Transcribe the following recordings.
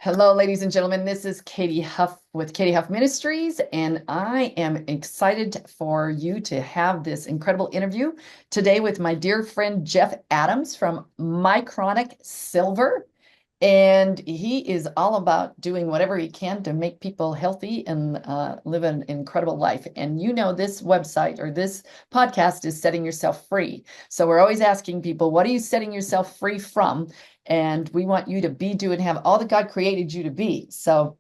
Hello, ladies and gentlemen. This is Katie Huff with Katie Huff Ministries, and I am excited for you to have this incredible interview today with my dear friend Jeff Adams from Micronic Silver. And he is all about doing whatever he can to make people healthy and live an incredible life. And you know, this website or this podcast is setting yourself free. So we're always asking people, what are you setting yourself free from? And we want you to be, do, and have all that God created you to be. So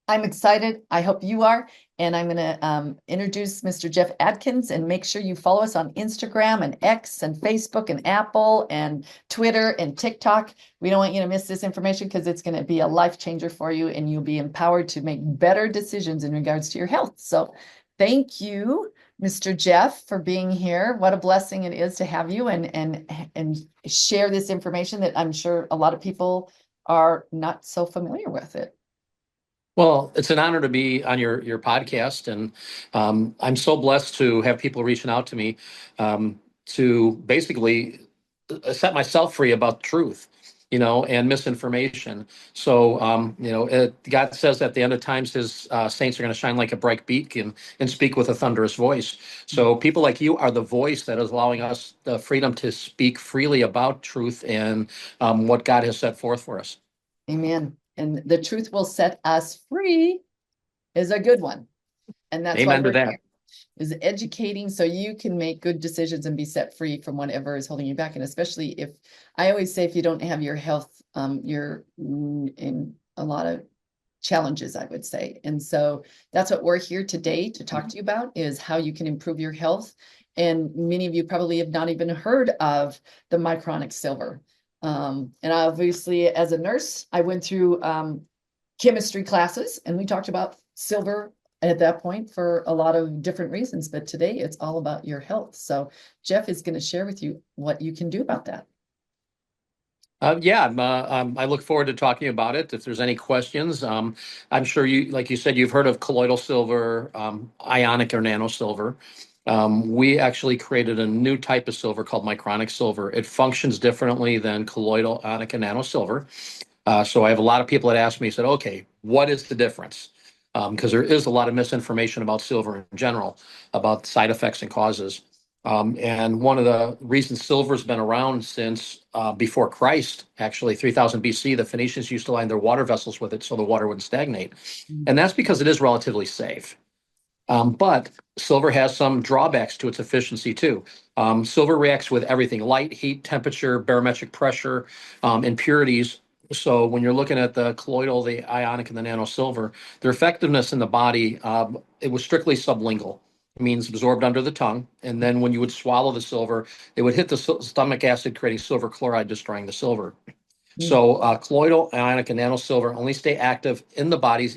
I'm excited. I hope you are. And I'm going to introduce Mr. Jeff Adkins, and make sure you follow us on Instagram and X and Facebook and Apple and Twitter and TikTok. We don't want you to miss this information because it's going to be a life changer for you, and you'll be empowered to make better decisions in regards to your health. So thank you, Mr. Jeff, for being here. What a blessing it is to have you and share this information that I'm sure a lot of people are not so familiar with it. Well, it's an honor to be on your podcast, and I'm so blessed to have people reaching out to me to basically set myself free about truth, and misinformation. So, God says at the end of times, His saints are going to shine like a bright beacon and speak with a thunderous voice. So, people like you are the voice that is allowing us the freedom to speak freely about truth and what God has set forth for us. Amen. And the truth will set us free is a good one. And that's why Amen to we're that. here, is educating so you can make good decisions and be set free from whatever is holding you back. And especially if, I always say, if you don't have your health, you're in a lot of challenges, I would say. And so that's what we're here today to talk to you about, is how you can improve your health. And many of you probably have not even heard of the Micronic Silver. And obviously, as a nurse, I went through chemistry classes, and we talked about silver at that point for a lot of different reasons. But today it's all about your health. So Jeff is going to share with you what you can do about that. I look forward to talking about it. If there's any questions, I'm sure like you said, you've heard of colloidal silver, ionic or nano silver. We actually created a new type of silver called Micronic Silver. It functions differently than colloidal, ionic, and nano silver. So I have a lot of people that ask me, said, okay, what is the difference? Because there is a lot of misinformation about silver in general, about side effects and causes. And one of the reasons silver's been around since before Christ, actually 3000 BC, the Phoenicians used to line their water vessels with it so the water wouldn't stagnate. And that's because it is relatively safe. But silver has some drawbacks to its efficiency too. Silver reacts with everything: light, heat, temperature, barometric pressure, impurities. So when you're looking at the colloidal, the ionic, and the nano silver, their effectiveness in the body, it was strictly sublingual. It means absorbed under the tongue. And then when you would swallow the silver, it would hit the stomach acid, creating silver chloride, destroying the silver. So colloidal, ionic, and nano silver only stay active in the body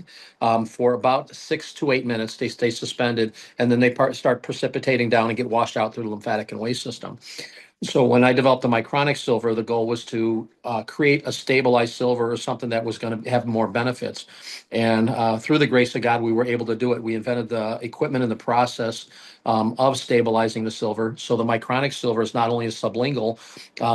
for about 6 to 8 minutes. They stay suspended, and then they start precipitating down and get washed out through the lymphatic and waste system. So when I developed the Micronic Silver, the goal was to create a stabilized silver, or something that was going to have more benefits. And through the grace of God, we were able to do it. We invented the equipment and the process of stabilizing the silver. So the Micronic Silver is not only a sublingual,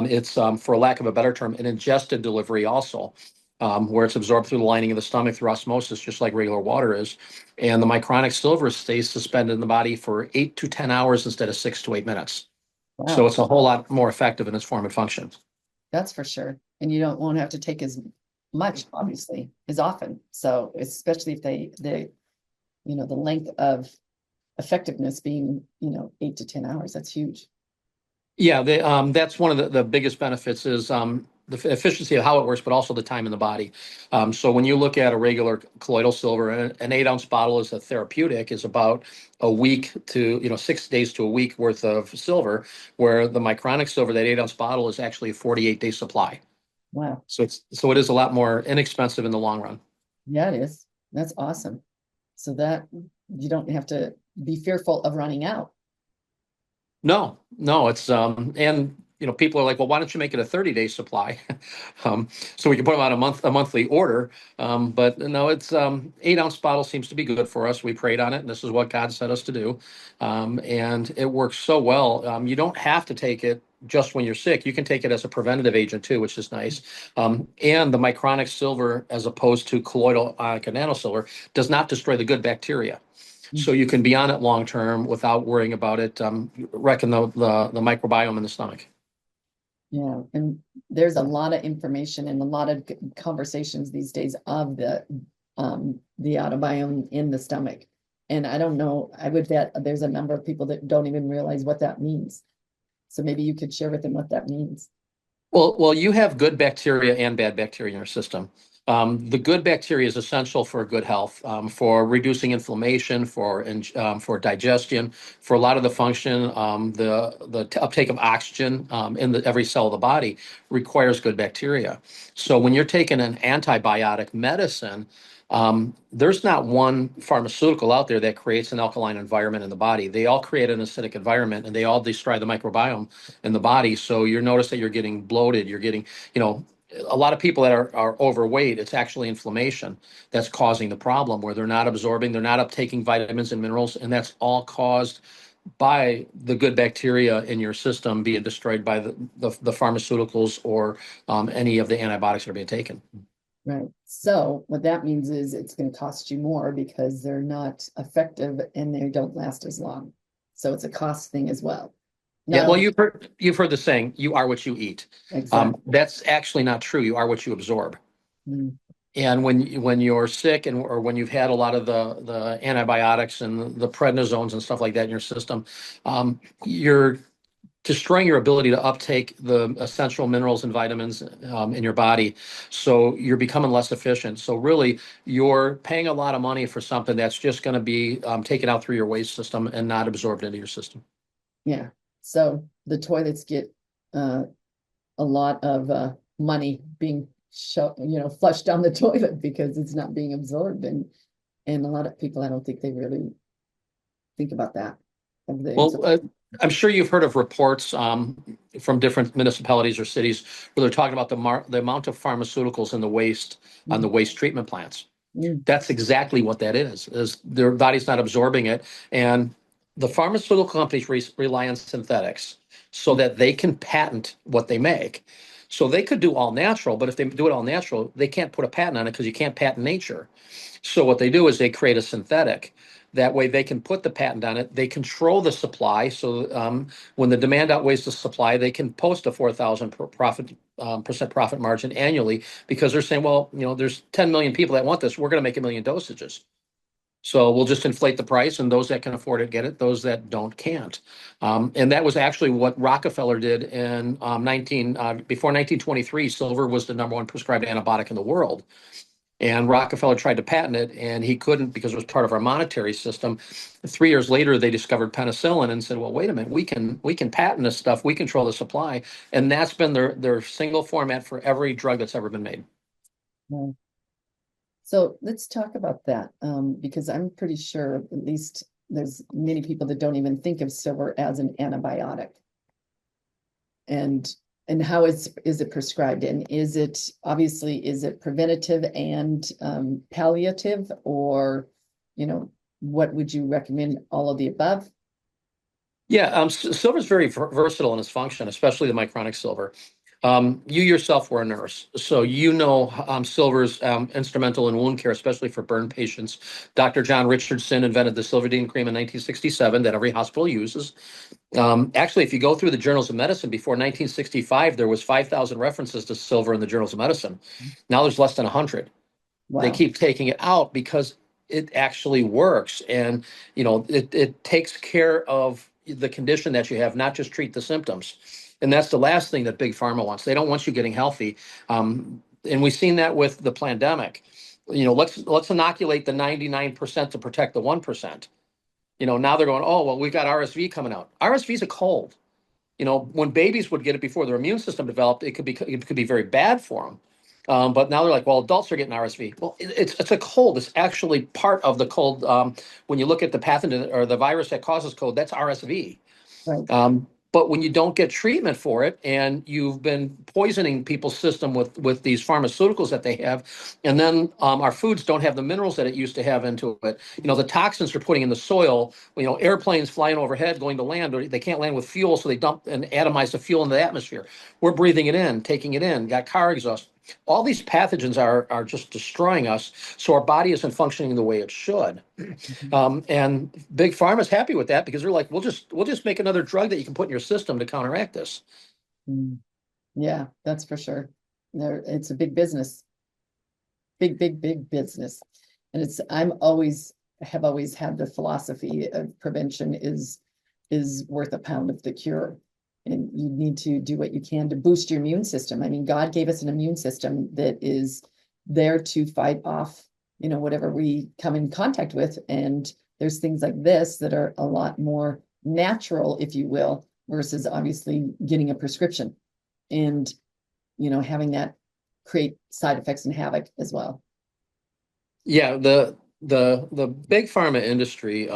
it's, for lack of a better term, an ingested delivery also. Where it's absorbed through the lining of the stomach through osmosis, just like regular water is. And the Micronic Silver stays suspended in the body for 8 to 10 hours instead of 6 to 8 minutes. So Wow, it's a whole lot more effective in its form and function. that's for sure. And you won't have to take as much, obviously, as often. So especially if the length of effectiveness being, 8 to 10 hours, that's huge. Yeah, that's one of the biggest benefits is the efficiency of how it works, but also the time in the body. So when you look at a regular colloidal silver, an 8 ounce bottle is a therapeutic, is about a week to 6 days to a week worth of silver, where the Micronic Silver, that 8 ounce bottle, is actually a 48-day supply. Wow. So it is a lot more inexpensive in the long run. Yeah, it is. That's awesome. So that you don't have to be fearful of running out. No, it's and people are like, well, why don't you make it a 30-day supply, so we can put them out a monthly order. But no, it's 8 ounce bottle seems to be good for us. We prayed on it, and this is what God set us to do, and it works so well. You don't have to take it just when you're sick. You can take it as a preventative agent too, which is nice. And the Micronic Silver, as opposed to colloidal, ionic, and nano silver, does not destroy the good bacteria. So you can be on it long term without worrying about it wrecking the microbiome in the stomach. Yeah, and there's a lot of information and a lot of conversations these days of the autobiome in the stomach. And I don't know, I would bet there's a number of people that don't even realize what that means. So maybe you could share with them what that means. Well, you have good bacteria and bad bacteria in your system. The good bacteria is essential for good health, for reducing inflammation, for digestion, for a lot of the function. The uptake of oxygen in every cell of the body requires good bacteria. So when you're taking an antibiotic medicine, there's not one pharmaceutical out there that creates an alkaline environment in the body. They all create an acidic environment, and they all destroy the microbiome in the body. So you notice that you're getting bloated, you're getting, a lot of people that are overweight, it's actually inflammation that's causing the problem, where they're not absorbing, they're not uptaking vitamins and minerals, and that's all caused by the good bacteria in your system being destroyed by the pharmaceuticals or any of the antibiotics that are being taken. Right. So what that means is it's going to cost you more because they're not effective and they don't last as long. So it's a cost thing as well. Yeah, Not well, only you've heard the saying, "You are what you eat." exactly. That's actually not true. You are what you absorb. Mm, And when you're sick or when you've had a lot of the antibiotics and the prednisones and stuff like that in your system, you're destroying your ability to uptake the essential minerals and vitamins in your body. So you're becoming less efficient. So really, you're paying a lot of money for something that's just going to be taken out through your waste system and not absorbed into your system. yeah. So the toilets get uh, a lot of money being flushed down the toilet because it's not being absorbed. And a lot of people, I don't think they really think about that. Of the Well, I'm sure you've heard of reports from different municipalities or cities where they're talking about the amount of pharmaceuticals in the waste on the waste treatment plants. Mm, That's exactly what that is their body's not absorbing it. And the pharmaceutical companies rely on synthetics so that they can patent what they make. So they could do all natural, but if they do it all natural, they can't put a patent on it because you can't patent nature. So what they do is they create a synthetic. That way they can put the patent on it. They control the supply. So when the demand outweighs the supply, they can post a 4,000 percent profit margin annually because they're saying, well, there's 10 million people that want this. We're going to make 1 million dosages. So we'll just inflate the price, and those that can afford it get it. Those that don't can't. And that was actually what Rockefeller did in before 1923. Silver was the number one prescribed antibiotic in the world. And Rockefeller tried to patent it, and he couldn't because it was part of our monetary system. 3 years later, they discovered penicillin and said, "Well, wait a minute, we can patent this stuff. We control the supply," and that's been their single format for every drug that's ever been made. yeah. So let's talk about that because I'm pretty sure at least there's many people that don't even think of silver as an antibiotic. And how is it prescribed? And is it preventative and palliative, or what would you recommend? All of the above? Yeah, silver is very versatile in its function, especially the micronic silver. You yourself were a nurse, so silver's instrumental in wound care, especially for burn patients. Dr. John Richardson invented the Silverdene cream in 1967 that every hospital uses. Actually, if you go through the journals of medicine before 1965, there was 5,000 references to silver in the journals of medicine. Now there's less than 100. They Wow. keep taking it out because it actually works, and it takes care of the condition that you have, not just treat the symptoms. And that's the last thing that big pharma wants. They don't want you getting healthy. And we've seen that with the pandemic. Let's inoculate the 99% to protect the 1%. Now they're going, oh, well, we've got RSV coming out. RSV is a cold. When babies would get it before their immune system developed, it could be very bad for them. But now they're like, well, adults are getting RSV. Well, it's a cold. It's actually part of the cold. When you look at the pathogen or the virus that causes cold, that's RSV. Right. But when you don't get treatment for it and you've been poisoning people's system with these pharmaceuticals that they have, and then our foods don't have the minerals that it used to have into it. The toxins they're putting in the soil, airplanes flying overhead going to land, or they can't land with fuel, so they dump and atomize the fuel into the atmosphere. We're breathing it in, taking it in, got car exhaust. All these pathogens are just destroying us, so our body isn't functioning the way it should. Mhm. And big pharma's happy with that because they're like, we'll just make another drug that you can put in your system to counteract this. Mm. Yeah, that's for sure. It's a big business, big business. And have always had the philosophy of prevention is worth a pound of the cure. And you need to do what you can to boost your immune system. I mean, God gave us an immune system that is there to fight off, whatever we come in contact with. And there's things like this that are a lot more natural, if you will, versus obviously getting a prescription and, having that create side effects and havoc as well. Yeah, the big pharma industry,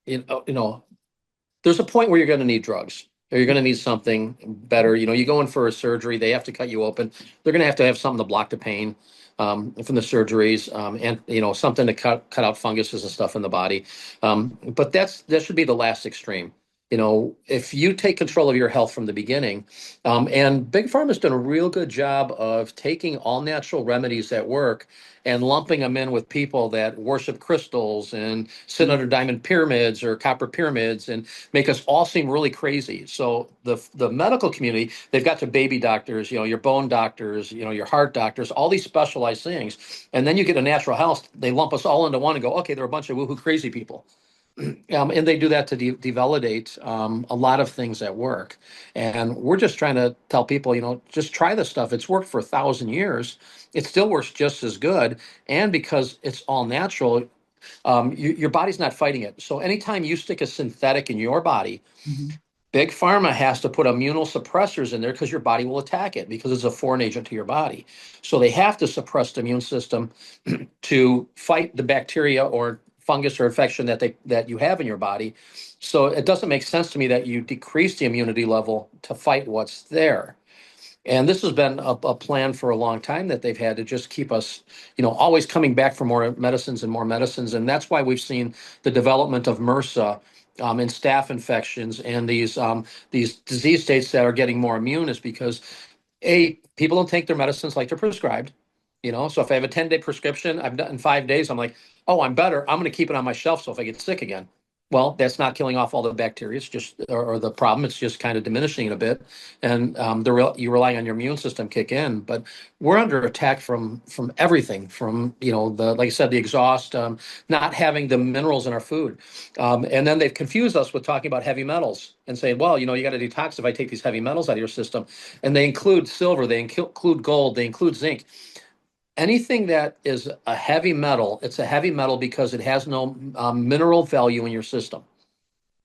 there's a point where you're going to need drugs or you're going to need something better. You go in for a surgery, they have to cut you open. They're going to have something to block the pain from the surgeries, and something to cut out funguses and stuff in the body. But that should be the last extreme. If you take control of your health from the beginning, and Big Pharma's done a real good job of taking all natural remedies that work and lumping them in with people that worship crystals and sit under diamond pyramids or copper pyramids and make us all seem really crazy. So the medical community, they've got their baby doctors, your bone doctors, your heart doctors, all these specialized things. And then you get a natural health, they lump us all into one and go, okay, they're a bunch of woohoo crazy people. And they do that to devalidate a lot of things at work. And we're just trying to tell people, just try this stuff. It's worked for 1,000 years. It still works just as good. And because it's all natural, your body's not fighting it. So anytime you stick a synthetic in your body, Mhm. Big Pharma has to put immunosuppressors in there because your body will attack it because it's a foreign agent to your body. So they have to suppress the immune system to fight the bacteria or fungus or infection that you have in your body. So it doesn't make sense to me that you decrease the immunity level to fight what's there. And this has been a plan for a long time that they've had to just keep us, always coming back for more medicines and more medicines. And that's why we've seen the development of MRSA and staph infections and these disease states that are getting more immune is because people don't take their medicines like they're prescribed. So if I have a 10-day prescription, I've done in 5 days, I'm like, oh, I'm better. I'm going to keep it on my shelf. So if I get sick again, well, that's not killing off all the bacteria. It's just, or the problem. It's just kind of diminishing it a bit, and you relying on your immune system kick in. But we're under attack from everything, from the like I said, the exhaust, not having the minerals in our food, and then they've confused us with talking about heavy metals and saying, well, you got to detoxify, take these heavy metals out of your system, and they include silver, they include gold, they include zinc. Anything that is a heavy metal, it's a heavy metal because it has no mineral value in your system.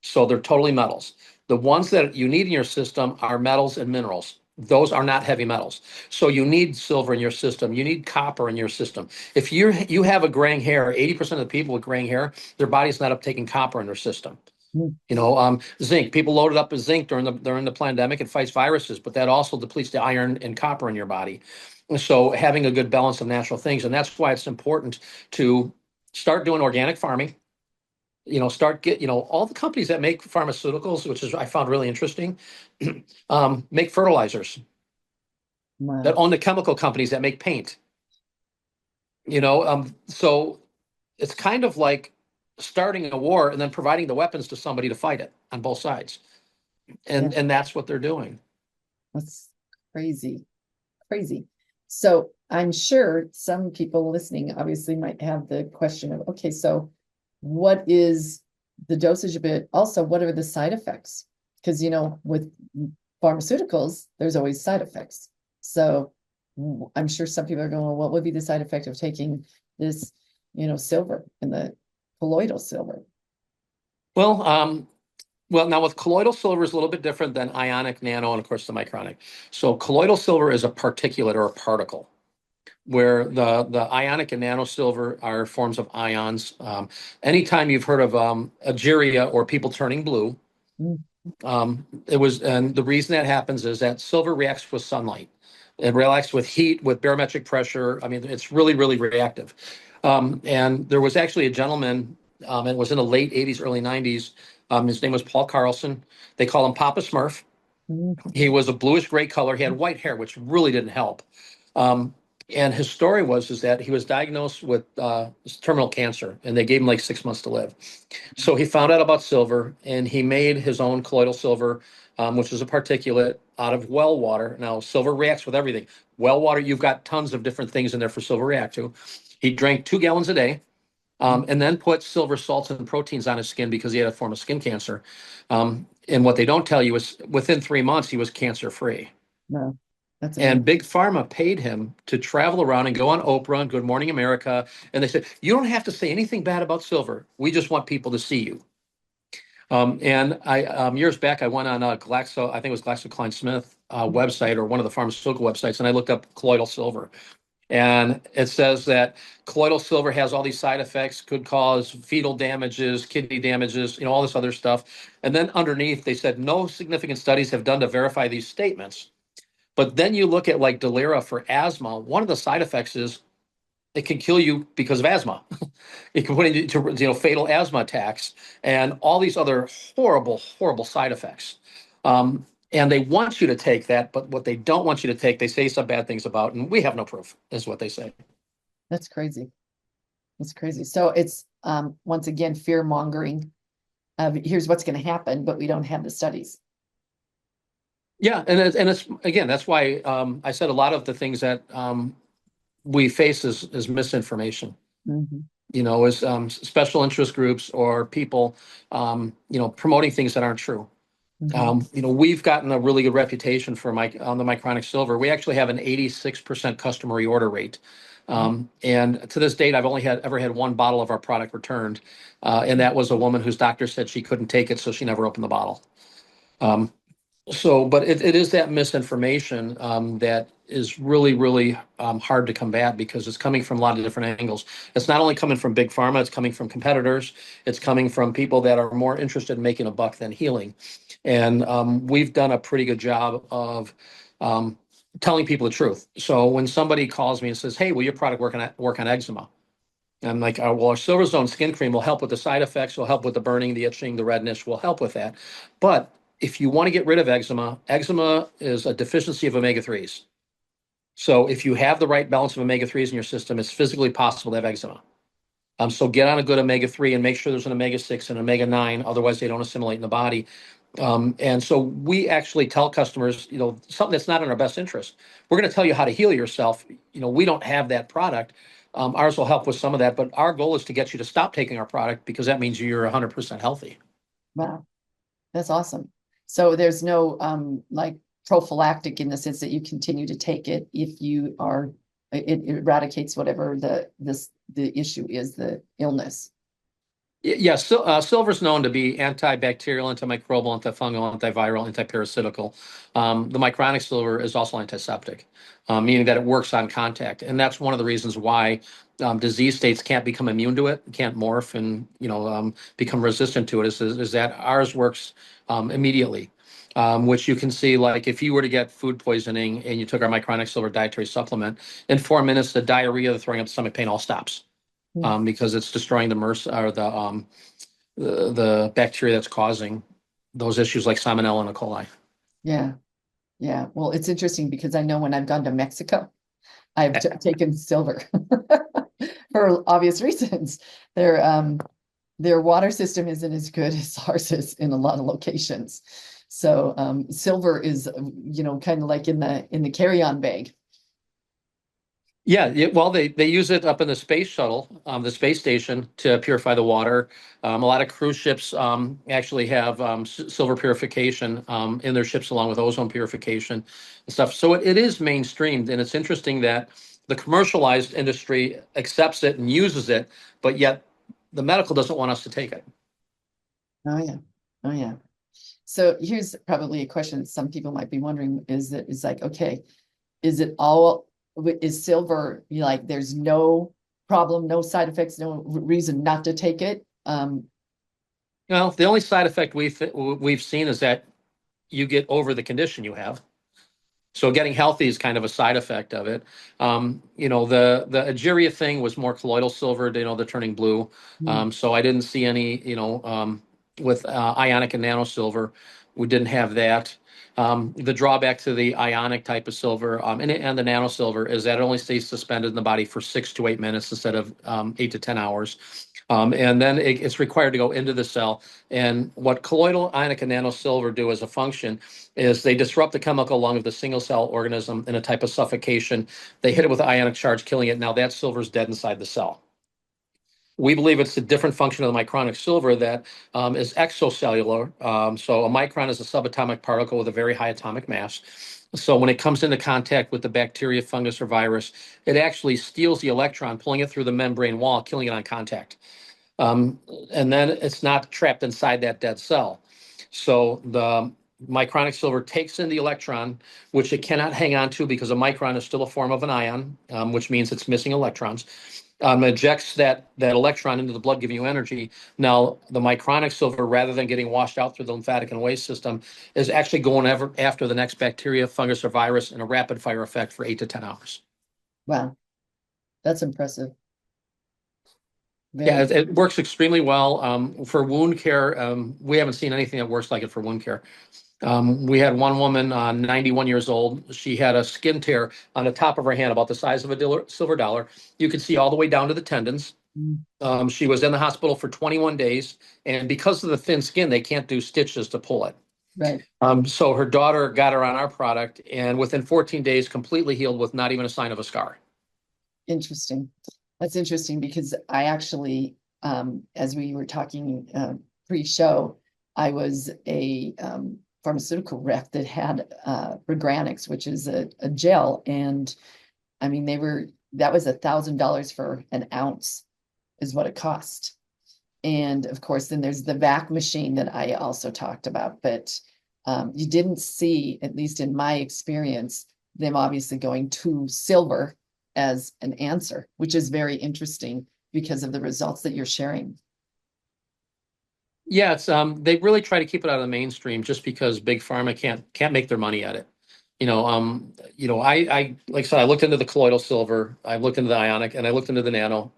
So they're totally metals. The ones that you need in your system are metals and minerals. Those are not heavy metals. So you need silver in your system. You need copper in your system. If you have a graying hair, 80% of the people with graying hair, their body's not uptaking copper in their system. Mm. Zinc. People loaded up with zinc during the pandemic. It fights viruses, but that also depletes the iron and copper in your body. And so having a good balance of natural things, and that's why it's important to start doing organic farming. Start get all the companies that make pharmaceuticals, which is I found really interesting, make fertilizers that Wow. own the chemical companies that make paint. So it's kind of like starting a war and then providing the weapons to somebody to fight it on both sides. Yeah, And that's what they're doing. that's crazy, crazy. So I'm sure some people listening obviously might have the question of, okay, so what is the dosage of it? Also, what are the side effects? Because, with pharmaceuticals, there's always side effects. So I'm sure some people are going, well, what would be the side effect of taking this, silver and the colloidal silver? Well, now with colloidal silver is a little bit different than ionic, nano, and of course the micronic. So colloidal silver is a particulate or a particle, where the ionic and nano silver are forms of ions. Anytime you've heard of ageria or people turning blue, Mm. And the reason that happens is that silver reacts with sunlight. It reacts with heat, with barometric pressure. I mean, it's really, really reactive. And there was actually a gentleman, it was in the late 80s, early 90s. His name was Paul Carlson. They call him Papa Smurf. Mhm. He was a bluish gray color. He had white hair, which really didn't help. Um, and his story was is that he was diagnosed with terminal cancer, and they gave him like 6 months to live. So he found out about silver, and he made his own colloidal silver, which is a particulate out of well water. Now, silver reacts with everything. Well water, you've got tons of different things in there for silver react to. He drank 2 gallons a day, and then put silver salts and proteins on his skin because he had a form of skin cancer. And what they don't tell you is within 3 months, he was cancer free. No, that's And amazing. Big Pharma paid him to travel around and go on Oprah and Good Morning America. And they said, you don't have to say anything bad about silver. We just want people to see you. And years back, I went on Glaxo, I think it was GlaxoSmithKline website or one of the pharmaceutical websites, and I looked up colloidal silver. And it says that colloidal silver has all these side effects, could cause fetal damages, kidney damages, all this other stuff. And then underneath, they said no significant studies have done to verify these statements. But then you look at like Delira for asthma. One of the side effects is it can kill you because of asthma. It can put into fatal asthma attacks and all these other horrible, horrible side effects. And they want you to take that, but what they don't want you to take, they say some bad things about, and we have no proof, is what they say. That's crazy. That's crazy. So it's once again fear mongering. Here's what's going to happen, but we don't have the studies. Yeah, and it's again, that's why I said a lot of the things that we face is misinformation. Hmm. Is special interest groups or people, promoting things that aren't true. Hmm. We've gotten a really good reputation for on the Micronic Silver. We actually have an 86% customer reorder rate. And to this date, I've only ever had one bottle of our product returned. And that was a woman whose doctor said she couldn't take it, so she never opened the bottle. Um, but it is that misinformation that is really, really hard to combat because it's coming from a lot of different angles. It's not only coming from big pharma, it's coming from competitors. It's coming from people that are more interested in making a buck than healing. And we've done a pretty good job of um, telling people the truth. So when somebody calls me and says, "Hey, will your product work on eczema?" I'm like, well, our Silver Zone skin cream will help with the side effects, will help with the burning, the itching, the redness, will help with that. But if you want to get rid of eczema, eczema is a deficiency of omega 3s. So if you have the right balance of omega 3s in your system, it's physically possible to have eczema. So get on a good omega 3 and make sure there's an omega 6 and omega 9. Otherwise, they don't assimilate in the body. And so we actually tell customers, something that's not in our best interest. We're going to tell you how to heal yourself. We don't have that product. Ours will help with some of that, but our goal is to get you to stop taking our product because that means you're 100% healthy. Wow, that's awesome. So there's no like prophylactic in the sense that you continue to take it if you are it eradicates whatever the issue is, the illness. Yeah, so, silver is known to be antibacterial, antimicrobial, antifungal, antiviral, antiparasitical. The micronic silver is also antiseptic, meaning that it works on contact, and that's one of the reasons why disease states can't become immune to it, can't morph, and become resistant to it. Is that ours works immediately, which you can see like if you were to get food poisoning and you took our micronic silver dietary supplement, in 4 minutes the diarrhea, the throwing up, stomach pain all stops Hmm. because it's destroying the MERS or the bacteria that's causing those issues like Salmonella and E. coli. Yeah, yeah. Well, it's interesting because I know when I've gone to Mexico, I've taken silver for obvious reasons. Their water system isn't as good as ours is in a lot of locations. So silver is, kind of like in the carry-on bag. Yeah, well, they use it up in the space shuttle, the space station, to purify the water. A lot of cruise ships actually have silver purification in their ships, along with ozone purification and stuff. So it is mainstreamed, and it's interesting that the commercialized industry accepts it and uses it, but yet the medical doesn't want us to take it. Oh yeah. Oh yeah. So here's probably a question that some people might be wondering is like, okay, is it all, is silver, like there's no problem, no side effects, no reason not to take it? Well, the only side effect we've seen is that you get over the condition you have. So getting healthy is kind of a side effect of it. The Ageria thing was more colloidal silver, the turning blue. Mm. So I didn't see any, with ionic and nano silver, we didn't have that. The drawback to the ionic type of silver and the nano silver is that it only stays suspended in the body for 6 to 8 minutes instead of 8 to 10 hours. And then it's required to go into the cell. And what colloidal, ionic, and nano silver do as a function is they disrupt the chemical lung of the single cell organism in a type of suffocation. They hit it with an ionic charge, killing it. Now that silver is dead inside the cell. We believe it's a different function of the micronic silver that is exocellular. So a micron is a subatomic particle with a very high atomic mass. So when it comes into contact with the bacteria, fungus, or virus, it actually steals the electron, pulling it through the membrane wall, killing it on contact. Um, and then it's not trapped inside that dead cell. So the micronic silver takes in the electron, which it cannot hang on to because a micron is still a form of an ion, which means it's missing electrons. Ejects that electron into the blood, giving you energy. Now, the micronic silver, rather than getting washed out through the lymphatic and waste system, is actually going after the next bacteria, fungus, or virus in a rapid fire effect for 8 to 10 hours. Wow, that's impressive. Yeah, Very. it works extremely well for wound care. We haven't seen anything that works like it for wound care. We had one woman, 91 years old. She had a skin tear on the top of her hand, about the size of a silver dollar. You could see all the way down to the tendons. Mm. She was in the hospital for 21 days, and because of the thin skin, they can't do stitches to pull it. Right. So her daughter got her on our product, and within 14 days, completely healed with not even a sign of a scar. Interesting. That's interesting because I actually, as we were talking pre-show, I was a pharmaceutical rep that had Regranics, which is a gel, and I mean that was $1,000 for an ounce is what it cost. And of course, then there's the vac machine that I also talked about, but you didn't see, at least in my experience, them obviously going to silver as an answer, which is very interesting because of the results that you're sharing. Yeah, it's they really try to keep it out of the mainstream just because big pharma can't make their money at it. I like I said, I looked into the colloidal silver, I looked into the ionic, and I looked into the nano.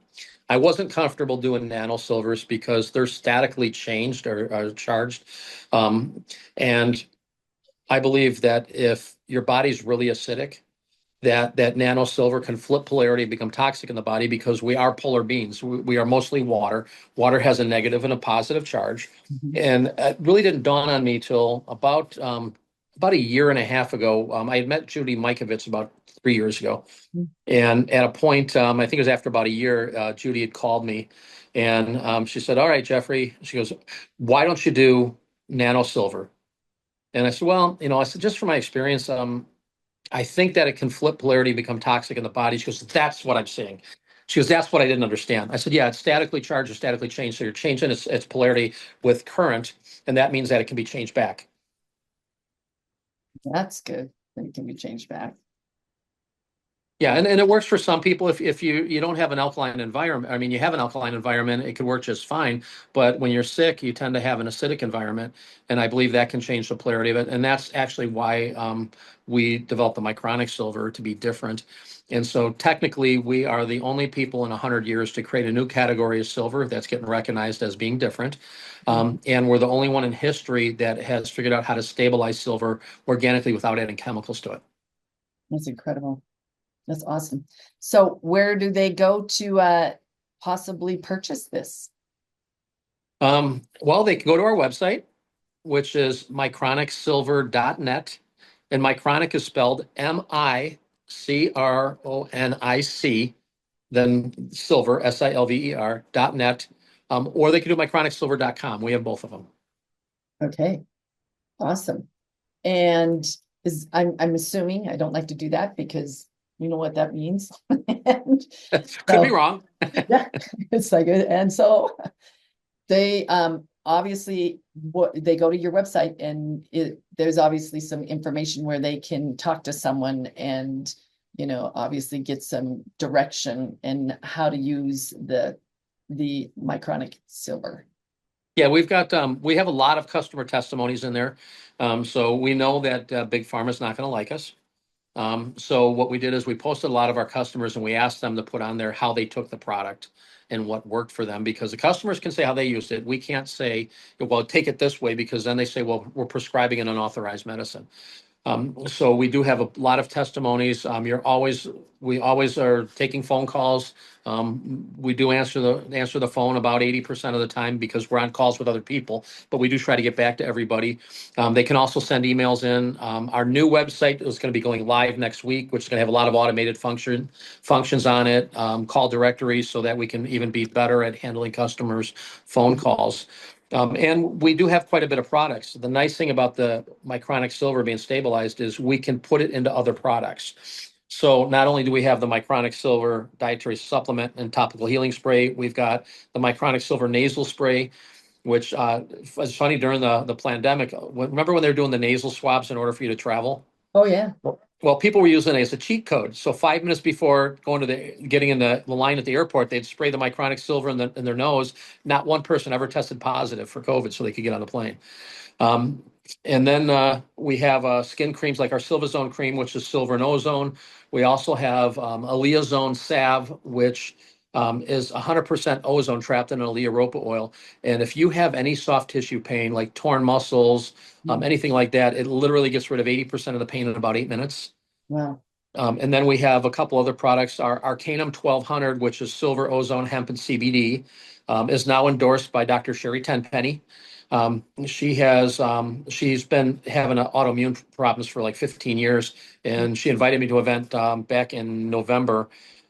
I wasn't comfortable doing nano silvers because they're statically changed or charged. And I believe that if your body's really acidic, that nano silver can flip polarity and become toxic in the body because we are polar beings. We are mostly water. Water has a negative and a positive charge. Mhm. And it really didn't dawn on me till about a year and a half ago. I had met Judy Mikovits about 3 years ago. And at a point, I think it was after about a year, Judy had called me and she said, "All right, Jeffrey," she goes, "why don't you do nano silver?" And I said, "Well, I said, just from my experience, I think that it can flip polarity and become toxic in the body." She goes, "That's what I'm seeing." She goes, "That's what I didn't understand." I said, "Yeah, it's statically charged or statically changed. So you're changing its polarity with current, and that means that it can be changed back." That's good. It can be changed back. Yeah, and it works for some people if you don't have an alkaline environment. I mean, you have an alkaline environment, it could work just fine. But when you're sick, you tend to have an acidic environment, and I believe that can change the polarity of it. And that's actually why we developed the micronic silver to be different. And so technically, we are the only people in 100 years to create a new category of silver that's getting recognized as being different. And we're the only one in history that has figured out how to stabilize silver organically without adding chemicals to it. That's incredible. That's awesome. So where do they go to possibly purchase this? Well, they can go to our website, which is micronicsilver.net. And Micronic is spelled Micronic, then silver, silver.net. Or they can do micronicsilver.com. We have both of them. Okay, awesome. And I'm assuming I don't like to do that because you know what that means. And Could be so wrong. yeah, it's like and so they obviously what they go to your website and there's obviously some information where they can talk to someone and obviously get some direction in how to use the micronic silver. Yeah, we have a lot of customer testimonies in there. So we know that Big Pharma's not going to like us. So what we did is we posted a lot of our customers and we asked them to put on there how they took the product and what worked for them, because the customers can say how they used it. We can't say, well, take it this way, because then they say, well, we're prescribing an unauthorized medicine. So we do have a lot of testimonies. We always are taking phone calls. We do answer the phone about 80% of the time because we're on calls with other people, but we do try to get back to everybody. They can also send emails in. Our new website is going to be going live next week, which is going to have a lot of automated functions on it, call directories, so that we can even be better at handling customers' phone calls. And we do have quite a bit of products. The nice thing about the Micronic Silver being stabilized is we can put it into other products. So not only do we have the Micronic Silver dietary supplement and topical healing spray, we've got the Micronic Silver nasal spray, which was funny during the pandemic. Remember when they were doing the nasal swabs in order for you to travel? Oh yeah. Well, people were using it as a cheat code. So 5 minutes before going to getting in the line at the airport, they'd spray the Micronic Silver in their nose. Not one person ever tested positive for COVID, so they could get on the plane. Um, and then we have skin creams like our Silvazone cream, which is silver and ozone. We also have a Leazone salve, which is 100% ozone trapped in a Learopa oil. And if you have any soft tissue pain, like torn muscles, Mm. anything like that, it literally gets rid of 80% of the pain in about 8 minutes. Wow. And then we have a couple other products. Our Arcanum 1200, which is silver, ozone, hemp, and CBD, is now endorsed by Dr. Sherry Tenpenny. She's been having autoimmune problems for like 15 years, and she invited me to an event back in November.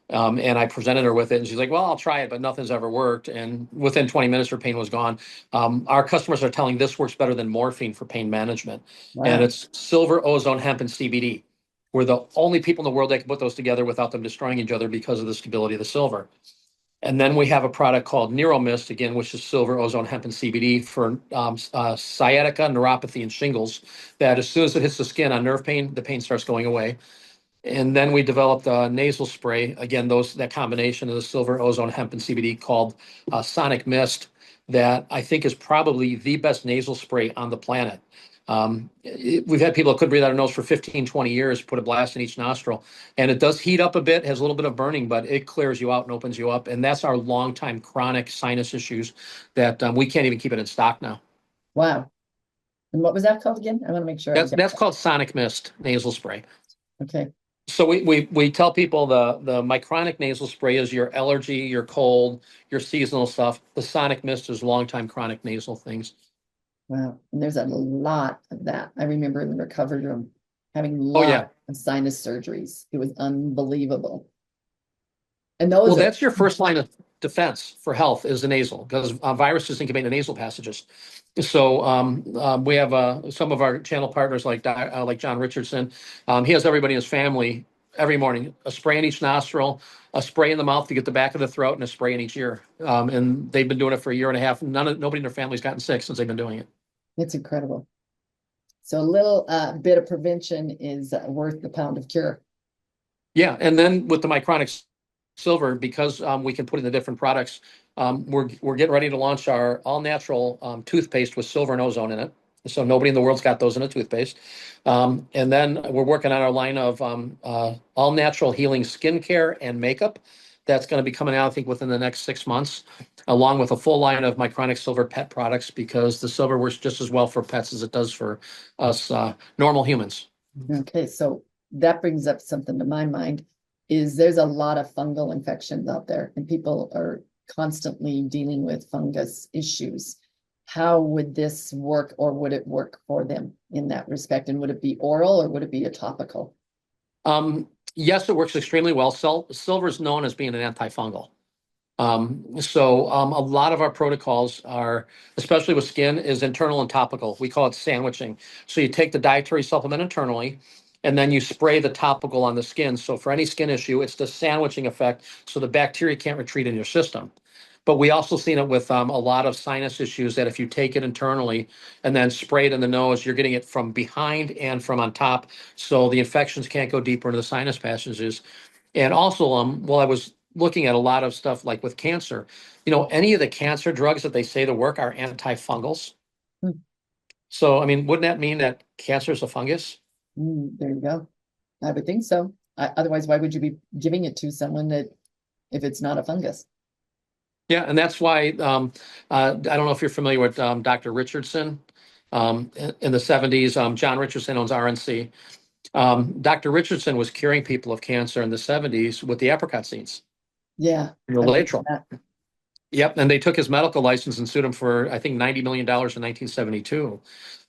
And I presented her with it, and she's like, "Well, I'll try it, but nothing's ever worked." And within 20 minutes, her pain was gone. Our customers are telling this works better than morphine for pain management, and Wow. it's silver, ozone, hemp, and CBD. We're the only people in the world that can put those together without them destroying each other because of the stability of the silver. And then we have a product called Neuromist, again, which is silver, ozone, hemp, and CBD for sciatica, neuropathy, and shingles. That as soon as it hits the skin on nerve pain, the pain starts going away. And then we developed a nasal spray. Again, that combination of the silver, ozone, hemp, and CBD called Sonic Mist, that I think is probably the best nasal spray on the planet. We've had people that couldn't breathe out their nose for 15, 20 years, put a blast in each nostril, and it does heat up a bit, has a little bit of burning, but it clears you out and opens you up. And that's our longtime chronic sinus issues that we can't even keep it in stock now. Wow. And what was that called again? I want to make sure I That's got that's called Sonic Mist nasal spray. that. Okay. So we tell people the Micronic nasal spray is your allergy, your cold, your seasonal stuff. The Sonic Mist is long-time chronic nasal things. Wow. And there's a lot of that. I remember in the recovery room having Oh lots yeah. of sinus surgeries. It was unbelievable. And Well, those are, that's your first line of defense for health is the nasal, because viruses incubate in the nasal passages. So we have some of our channel partners like John Richardson. He has everybody in his family every morning a spray in each nostril, a spray in the mouth to get the back of the throat, and a spray in each ear. And they've been doing it for a year and a half. Nobody in their family's gotten sick since they've been doing it. it's incredible. So a little bit of prevention is worth the pound of cure. Yeah, and then with the Micronic Silver, because we can put in the different products, we're getting ready to launch our all natural toothpaste with silver and ozone in it. So nobody in the world's got those in a toothpaste. And then we're working on our line of all natural healing skincare and makeup. That's going to be coming out, I think, within the next 6 months, along with a full line of Micronic Silver pet products, because the silver works just as well for pets as it does for us normal humans. Okay, so that brings up something to my mind is there's a lot of fungal infections out there and people are constantly dealing with fungus issues. How would this work or would it work for them in that respect? And would it be oral or would it be a topical? Yes, it works extremely well. Silver is known as being an antifungal. So a lot of our protocols are, especially with skin, is internal and topical. We call it sandwiching. So you take the dietary supplement internally, and then you spray the topical on the skin. So for any skin issue, it's the sandwiching effect, so the bacteria can't retreat in your system. But we also seen it with a lot of sinus issues that if you take it internally and then spray it in the nose, you're getting it from behind and from on top. So the infections can't go deeper into the sinus passages. And also, while I was looking at a lot of stuff like with cancer. Any of the cancer drugs that they say to work are antifungals. Hmm. So, I mean, wouldn't that mean that cancer is a fungus? There you go. I would think so. Otherwise, why would you be giving it to someone that if it's not a fungus? Yeah, and that's why I don't know if you're familiar with Dr. Richardson. In the 70s, John Richardson owns RNC. Dr. Richardson was curing people of cancer in the 70s with the apricot seeds, Yeah, the I've heard laetrile. that. Yep, and they took his medical license and sued him for, I think, $90 million in 1972.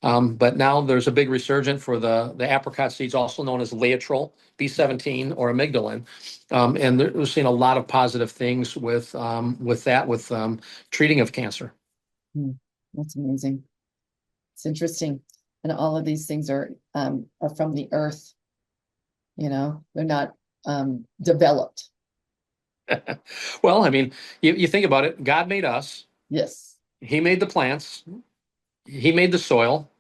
But now there's a big resurgence for the apricot seeds, also known as laetrile, B17, or amygdalin. And we're seeing a lot of positive things with treating of cancer. Hmm. That's amazing. It's interesting. And all of these things are from the earth, they're not developed. Well, I mean, you think about it, God made us, Yes. He made the plants, He made the soil.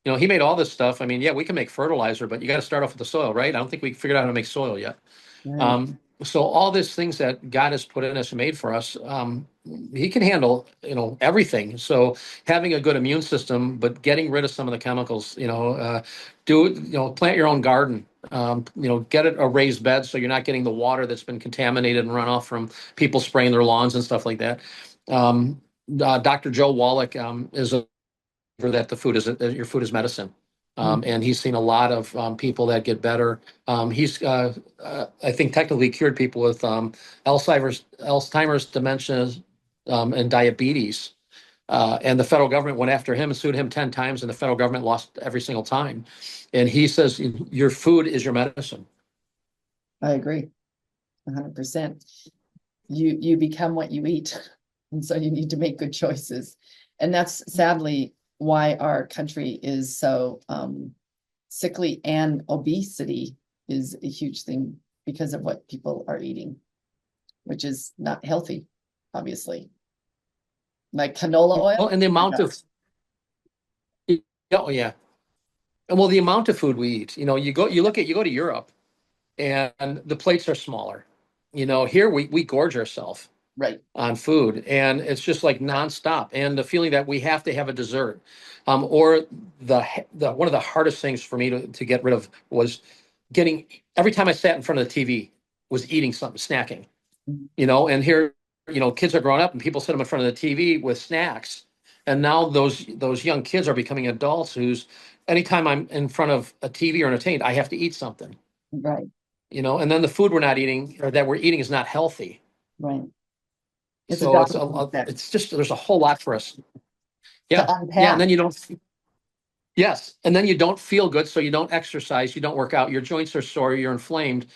He made all this stuff. I mean, yeah, we can make fertilizer, but you got to start off with the soil, right? I don't think we figured out how to make soil yet. Right. So all these things that God has put in us and made for us, He can handle, everything. So having a good immune system, but getting rid of some of the chemicals, plant your own garden, get it a raised bed so you're not getting the water that's been contaminated and runoff from people spraying their lawns and stuff like that. Dr. Joe Wallach is a that your food is medicine. Mhm. And he's seen a lot of people that get better. I think, technically cured people with Alzheimer's, dementia, and diabetes. And the federal government went after him and sued him 10 times, and the federal government lost every single time. And he says, your food is your medicine. I agree 100%. You become what you eat. And so you need to make good choices. And that's sadly why our country is so sickly, and obesity is a huge thing because of what people are eating, which is not healthy, obviously. Like canola oil. Well, and the Oh my amount of, gosh. oh yeah. And well, the amount of food we eat, you go to Europe and the plates are smaller. Here we gorge ourselves Right. on food, and it's just like nonstop. And the feeling that we have to have a dessert, or the one of the hardest things for me to get rid of was getting every time I sat in front of the TV was eating something, snacking. Mhm. And here, kids are growing up and people sit them in front of the TV with snacks, and now those young kids are becoming adults who's anytime I'm in front of a TV or entertained, I have to eat something. Right. And then the food we're not eating or that we're eating is not healthy. Right. It's a So it's domino effect it's just there's a whole lot for us. to Yeah, yeah, and unpack. then you don't. Yes, and then you don't feel good, so you don't exercise, you don't work out, your joints are sore, you're inflamed.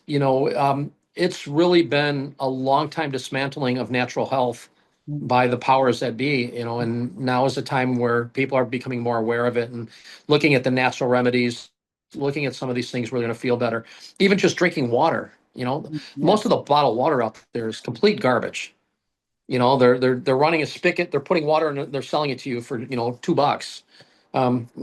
It's really been a long time dismantling of natural health Mhm. by the powers that be. And now is the time where people are becoming more aware of it and looking at the natural remedies, looking at some of these things where they're going to feel better. Even just drinking water. Most of Yes. the bottled water out there is complete garbage. They're running a spigot, they're putting water in it, they're selling it to you for $2.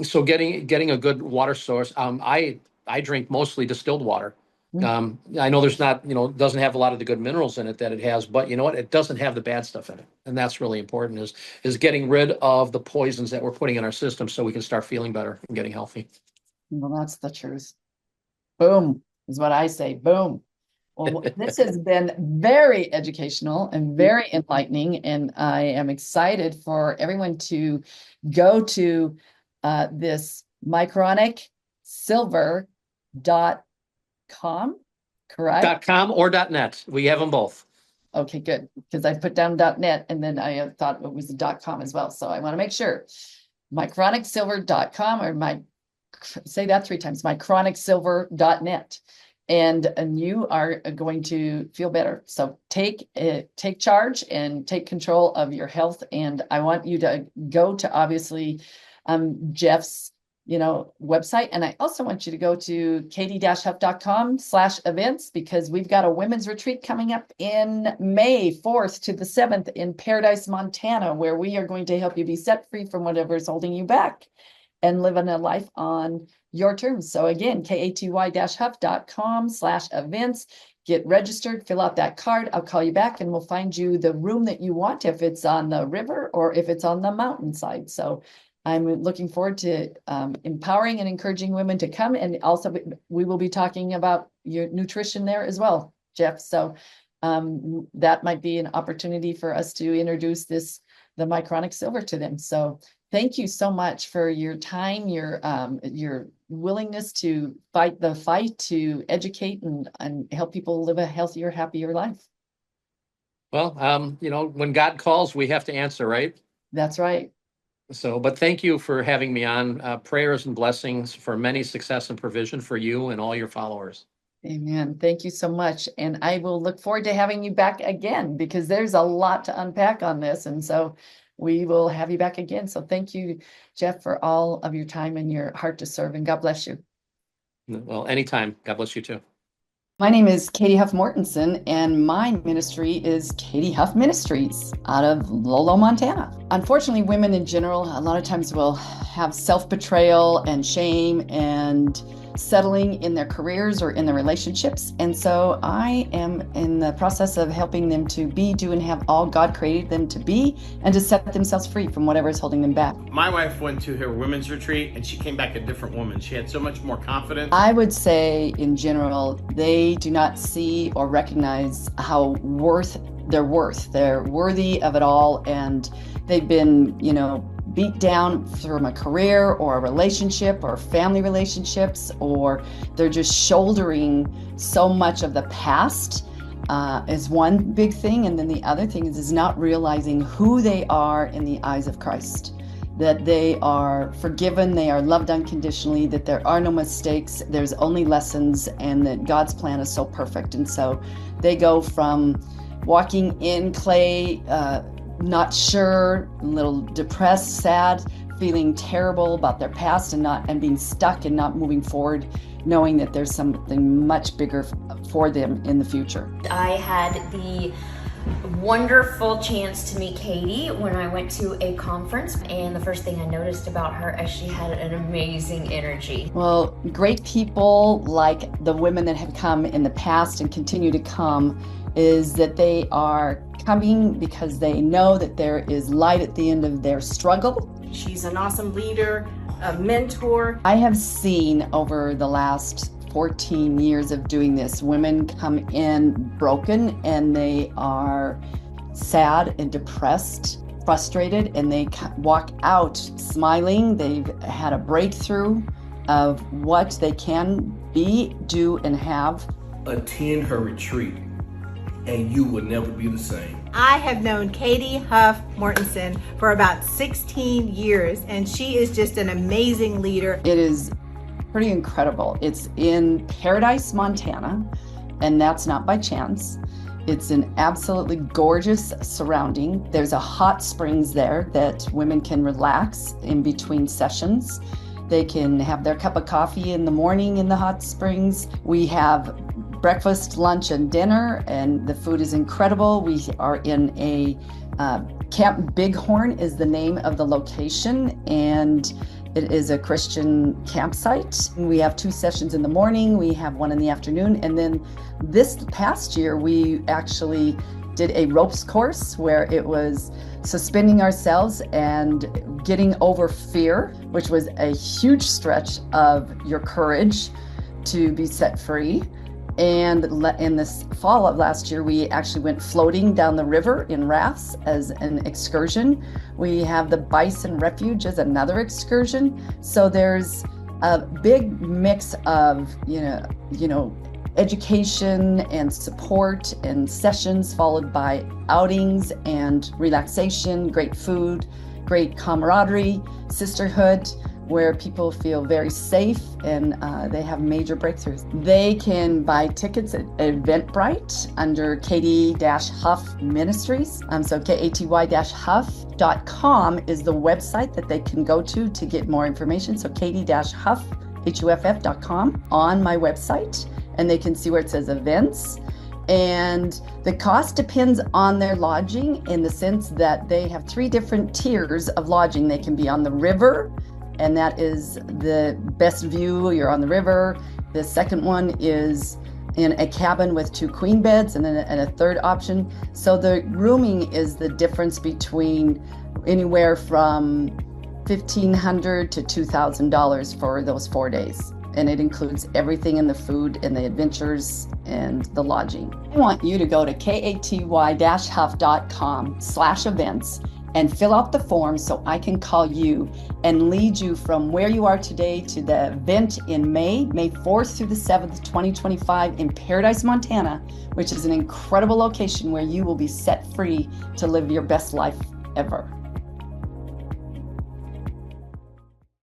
So getting a good water source. I drink mostly distilled water. Mhm. I know there's not, doesn't have a lot of the good minerals in it that it has, but you know what? It doesn't have the bad stuff in it, and that's really important. Is getting rid of the poisons that we're putting in our system so we can start feeling better and getting healthy. Well, that's the truth. Boom is what I say. Boom. Well, this has been very educational and very enlightening, and I am excited for everyone to go to this Micronic Silver .com, correct? .com or .net. We have them both. Okay, good, because I put down .net and then I thought it was a .com as well, so I want to make sure. Micronicsilver.com, or say that 3 times, micronicsilver.net. And you are going to feel better. So take charge and take control of your health. And I want you to go to, obviously, Jeff's website. And I also want you to go to katie-huff.com/events, because we've got a women's retreat coming up in May 4th to the 7th in Paradise, Montana, where we are going to help you be set free from whatever is holding you back and living a life on your terms. So again, katy-huff.com/events. get registered, fill out that card. I'll call you back and we'll find you the room that you want, if it's on the river or if it's on the mountainside. So I'm looking forward to empowering and encouraging women to come. And also we will be talking about your nutrition there as well, Jeff. So that might be an opportunity for us to introduce the Micronic Silver to them. So thank you so much for your time, your willingness to fight the fight to educate and help people live a healthier, happier life. Well, when God calls, we have to answer, right? That's right. So, but thank you for having me on. Prayers and blessings for many success and provision for you and all your followers. Amen. Thank you so much. And I will look forward to having you back again, because there's a lot to unpack on this. And so we will have you back again. So thank you, Jeff, for all of your time and your heart to serve. And God bless you. Well, anytime. God bless you too. My name is Katie Huff Mortensen, and my ministry is Katie Huff Ministries out of Lolo, Montana. Unfortunately, women in general, a lot of times will have self-betrayal and shame and settling in their careers or in their relationships. And so I am in the process of helping them to be, do, and have all God created them to be, and to set themselves free from whatever is holding them back. My wife went to her women's retreat and she came back a different woman. She had so much more confidence. I would say in general, they do not see or recognize how they're worth. They're worthy of it all. And they've been, beat down from a career or a relationship or family relationships, or they're just shouldering so much of the past is one big thing. And then the other thing is not realizing who they are in the eyes of Christ, that they are forgiven, they are loved unconditionally, that there are no mistakes, there's only lessons, and that God's plan is so perfect. And so they go from walking in clay, not sure, a little depressed, sad, feeling terrible about their past and being stuck and not moving forward, knowing that there's something much bigger for them in the future. I had the wonderful chance to meet Katie when I went to a conference, and the first thing I noticed about her is she had an amazing energy. Well, great people like the women that have come in the past and continue to come is that they are coming because they know that there is light at the end of their struggle. She's an awesome leader, a mentor. I have seen over the last 14 years of doing this, women come in broken and they are sad and depressed, frustrated, and they walk out smiling. They've had a breakthrough of what they can be, do, and have. Attend her retreat and you will never be the same. I have known Katie Huff Mortensen for about 16 years, and she is just an amazing leader. It is pretty incredible. It's in Paradise, Montana, and that's not by chance. It's an absolutely gorgeous surrounding. There's a hot springs there that women can relax in between sessions. They can have their cup of coffee in the morning in the hot springs. We have breakfast, lunch, and dinner, and the food is incredible. We are in a Camp Bighorn is the name of the location, and it is a Christian campsite. We have 2 sessions in the morning, we have 1 in the afternoon, and then this past year we actually did a ropes course where it was suspending ourselves and getting over fear, which was a huge stretch of your courage to be set free. And in this fall of last year, we actually went floating down the river in rafts as an excursion. We have the Bison Refuge as another excursion. So there's a big mix of, education and support and sessions, followed by outings and relaxation, great food, great camaraderie, sisterhood, where people feel very safe and they have major breakthroughs. They can buy tickets at Eventbrite under Katie-Huff Ministries. So katy-huff.com is the website that they can go to get more information. So Katie-Huff, HUFF.com on my website, and they can see where it says events. And the cost depends on their lodging, in the sense that they have 3 different tiers of lodging. They can be on the river, and that is the best view. You're on the river. The second one is in a cabin with 2 queen beds and then a third option. So the rooming is the difference between anywhere from $1,500 to $2,000 for those 4 days. And it includes everything in the food and the adventures and the lodging. I want you to go to katy-huff.com/events and fill out the form so I can call you and lead you from where you are today to the event in May 4th through the 7th, 2025 in Paradise, Montana, which is an incredible location where you will be set free to live your best life ever.